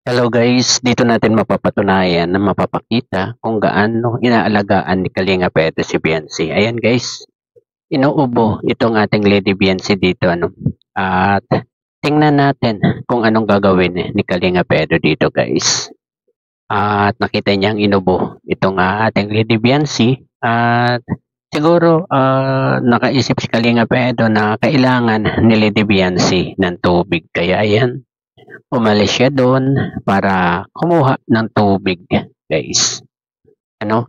Hello guys, dito natin mapapatunayan na mapapakita kung gaano inaalagaan ni Kalinga Edo si Beyonce. Ayan guys, inuubo itong ating Lady Beyonce dito. At tingnan natin kung anong gagawin ni Kalinga Edo dito guys. At nakita niyang inubo itong ating Lady Beyonce. At siguro nakaisip si Kalinga Edo na kailangan ni Lady Beyonce ng tubig. Kaya ayan, umalis siya doon para kumuha ng tubig, guys.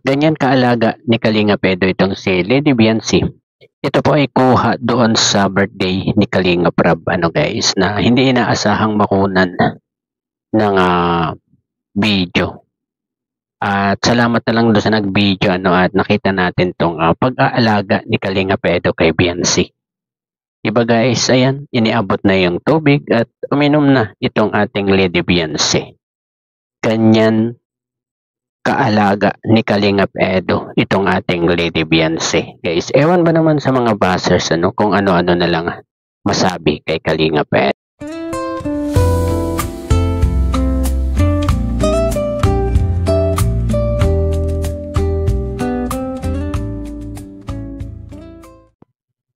Ganyan kaalaga ni Kalinga Edo itong si Lady Beyonce. Ito po ay kuha doon sa birthday ni Kalinga Prab, guys, na hindi inaasahang makunan ng video. At salamat na lang doon sa nag-video, at nakita natin tong pag-aalaga ni Kalinga Edo kay Beyonce. Diba guys, ayan, iniabot na yung tubig at uminom na itong ating Lady Beyonce. Ganyan kaalaga ni Kalinga Edo itong ating Lady Beyonce. Guys, ewan ba naman sa mga buzzers kung ano-ano na lang masabi kay Kalinga Edo.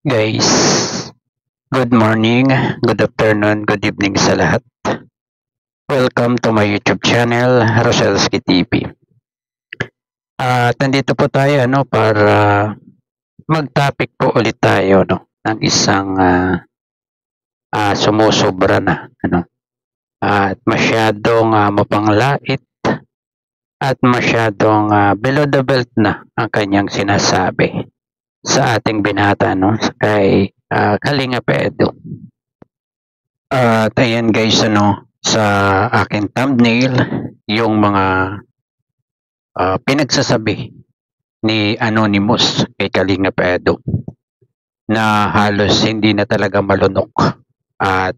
Guys, good morning, good afternoon, good evening sa lahat. Welcome to my YouTube channel, Roselski TV. At nandito po tayo para mag-topic po ulit tayo ng isang sumusobra na at masyadong mapanglait at masyadong below the belt na ang kanyang sinasabi sa ating binata kay Kalinga Edo. At ayan guys, sa aking thumbnail yung mga pinagsasabi ni Anonymous kay Kalinga Edo na halos hindi na talaga malunok at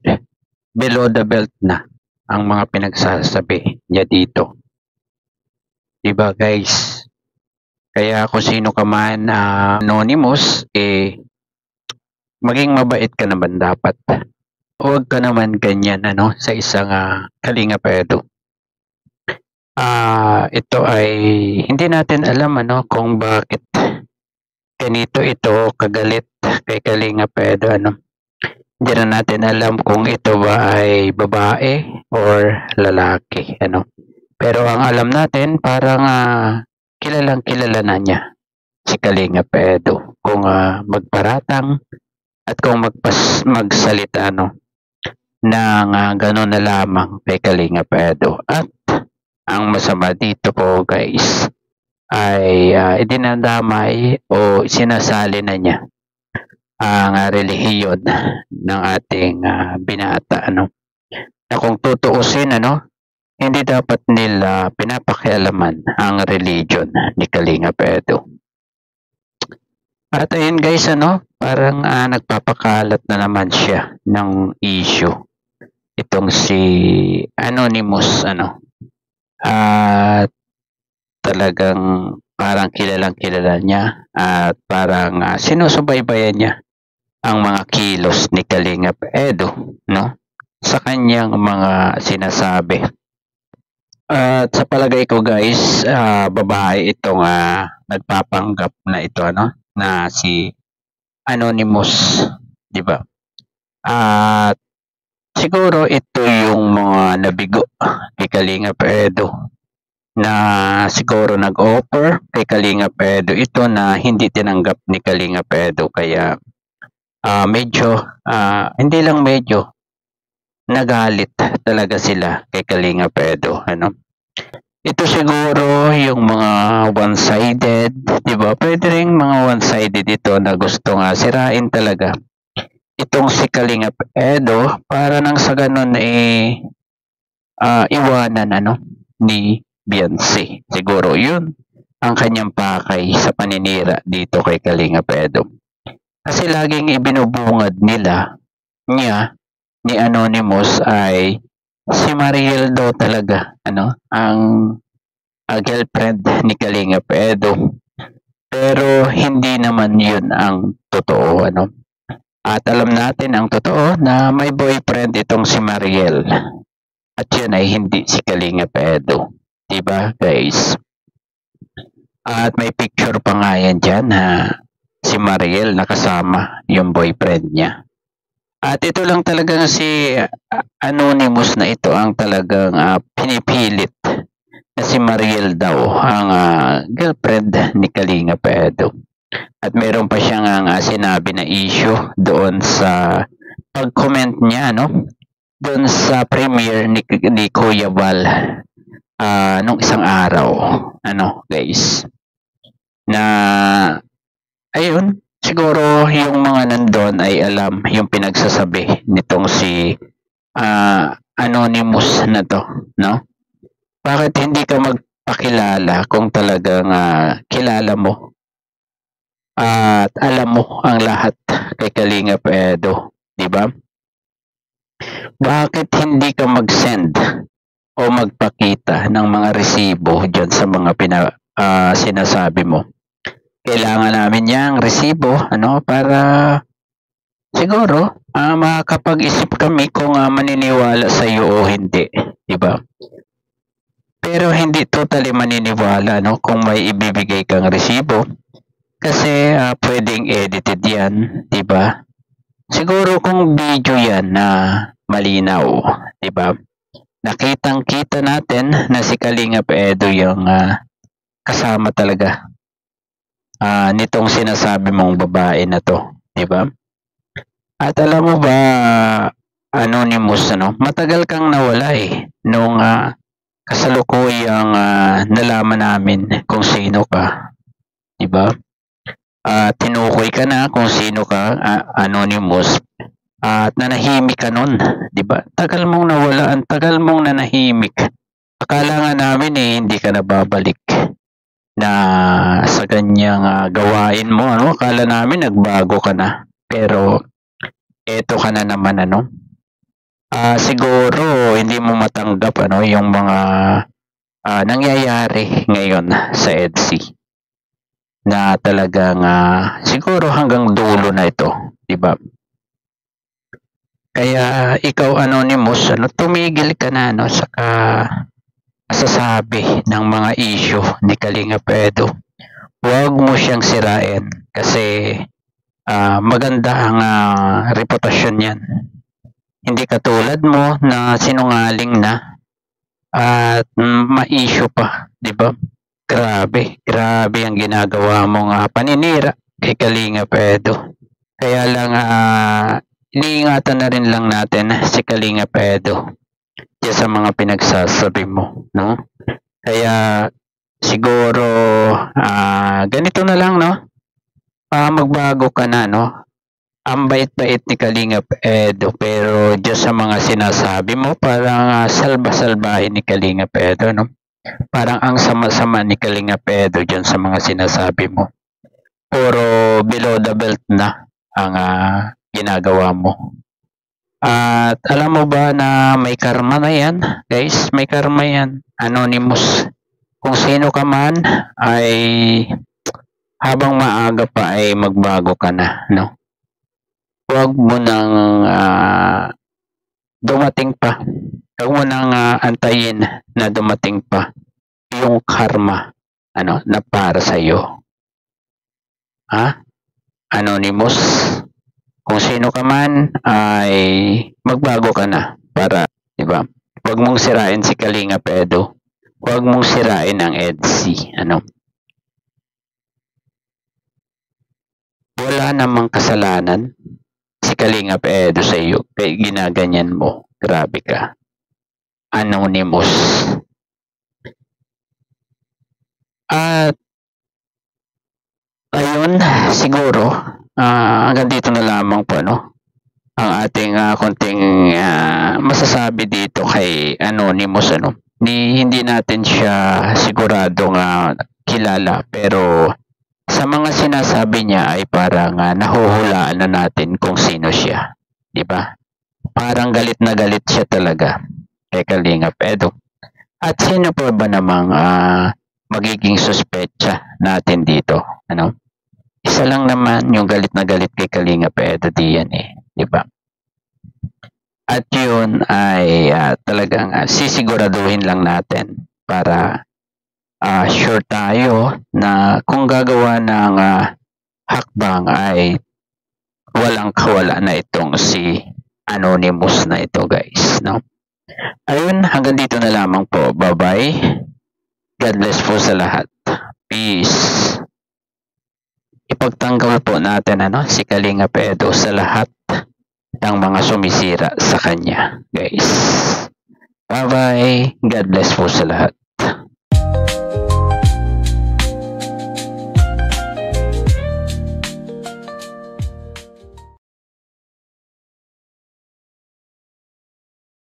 below the belt na ang mga pinagsasabi niya dito. Diba guys? Kaya kung sino ka man Anonymous, maging mabait ka naman dapat. Huwag ka naman ganyan sa isang Kalinga Edo. Ito ay hindi natin alam kung bakit ganito ito kagalit kay Kalinga Edo. Hindi na natin alam kung ito ba ay babae or lalaki. Pero ang alam natin parang kilalang kilala na niya si Kalinga Edo kung magparatang at kung magsalita ng gano'n na lamang kay Kalinga Edo. At ang masama dito po guys ay idinadamay o sinasali na niya ang relihiyon ng ating binata na kung tutuusin hindi dapat nila pinapakialaman ang religion ni Kalinga Edo. At ayun guys, parang nagpapakalat na naman siya ng issue. Itong si Anonymous, at talagang parang kilalang kilala niya at parang sinusubaybayan niya ang mga kilos ni Kalinga Edo, sa kanyang mga sinasabi. At sa palagay ko guys, babae itong nagpapanggap na ito na si Anonymous, di ba? At siguro ito yung mga nabigo kay Kalinga Edo na siguro nag-offer kay Kalinga Edo ito na hindi tinanggap ni Kalinga Edo. Kaya medyo hindi lang medyo nagalit talaga sila kay Kalinga Edo. Ito siguro yung mga one-sided, di ba? Pwede rin mga one-sided ito na gusto sirain talaga itong si Kalinga Edo para nang sa ganun iwanan ni Beyonce. Siguro yun ang kanyang pakay sa paninira dito kay Kalinga Edo. Kasi laging ibinubungad niya ni Anonymous ay si Mariel daw talaga ang girlfriend ni Kalinga Edo. Pero hindi naman yun ang totoo At alam natin ang totoo na may boyfriend itong si Mariel. At yun ay hindi si Kalingap Edo. Diba guys? At may picture pa nga yan dyan si Mariel nakasama yung boyfriend niya. At ito lang talagang si Anonymous na ito ang talagang pinipilit na si Mariel daw ang girlfriend ni Kalingap Edo. At meron pa siyang sinabi na issue doon sa pag-comment niya, no? Doon sa premiere ni Kuya Val nung isang araw, guys, na ayun, siguro yung mga nandun ay alam yung pinagsasabi nitong si Anonymous na to, no? Bakit hindi ka magpakilala kung talagang kilala mo at alam mo ang lahat kay Kalingap Edo, di ba? Bakit hindi ka mag-send o magpakita ng mga resibo dyan sa mga sinasabi mo? Kailangan namin yang resibo, para siguro makakapag-isip kami kung maniniwala sa iyo o hindi, di ba? Pero hindi totally maniniwala, kung may ibibigay kang resibo kasi pwedeng edited yan, di ba? Siguro kung video yan na malinaw, di ba? Nakitang-kita natin na si Kalingap Edo yung kasama talaga nitong sinasabi mong babae na to, di ba? At alam mo ba, Anonymous, matagal kang nawala nung kasalukuyang nalaman namin kung sino ka, di ba? Tinukoy ka na kung sino ka, Anonymous, at nanahimik ka nun, di ba? Tagal mong nawala, ang tagal mong nanahimik. Akala nga namin hindi ka nababalik na sa ganyang gawain mo, akala namin nagbago ka na. Pero eto ka na naman, siguro hindi mo matanggap yung mga nangyayari ngayon sa EDSI na talagang siguro hanggang dulo na ito, di ba? Kaya ikaw, Anonymous, tumigil ka na sa sasabi ng mga issue ni Kalingap Edo. Huwag mo siyang sirain kasi maganda ang reputasyon yan. Hindi katulad mo na sinungaling na at ma-issue pa, di ba? Grabe ang ginagawa mong paninira kay Kalingap Edo. Kaya lang iniingatan na rin lang natin si Kalingap Edo diyan sa mga pinagsasabi mo, no? Kaya siguro ganito na lang, magbago ka na, ang bait-bait ni Kalingap Edo pero diyan sa mga sinasabi mo parang salba-salbahin ni Kalingap Edo, parang ang sama-sama ni Kalingap Edo diyan sa mga sinasabi mo. Puro below the belt na ang ginagawa mo. At alam mo ba na may karma na yan, guys? May karma yan, Anonymous. Kung sino ka man ay habang maaga pa ay magbago ka na, Huwag mo nang dumating pa. Huwag mo nang antayin na dumating pa yung karma na para sa iyo. Anonymous, kung sino ka man ay magbago ka na para, di ba? Huwag mong sirain si Kalingap Edo. Huwag mong sirain ang EDSI, Wala namang kasalanan si Kalingap Edo sa iyo. Kaya ginaganyan mo. Grabe ka. Anonymous. At ayun, siguro hanggang dito na lamang po, ang ating konting masasabi dito kay Anonymous, hindi natin siya siguradong kilala pero sa mga sinasabi niya ay parang nahuhulaan na natin kung sino siya, di ba? Parang galit na galit siya talaga kay Kalingap Edo. At sino po ba namang magiging suspetsa natin dito, Isa lang naman yung galit na galit kay Kalingap Edo diyan, di ba? At yun ay talaga talagang sisiguraduhin lang natin para sure tayo na kung gagawa ng hakbang ay walang kawala na itong si Anonymous na ito, guys, no? Ayun, hanggang dito na lamang po. Bye-bye. God bless po sa lahat. Peace. Ipagtanggol po natin si Kalinga Edo sa lahat ng mga sumisira sa kanya, guys. Bye-bye. God bless po sa lahat.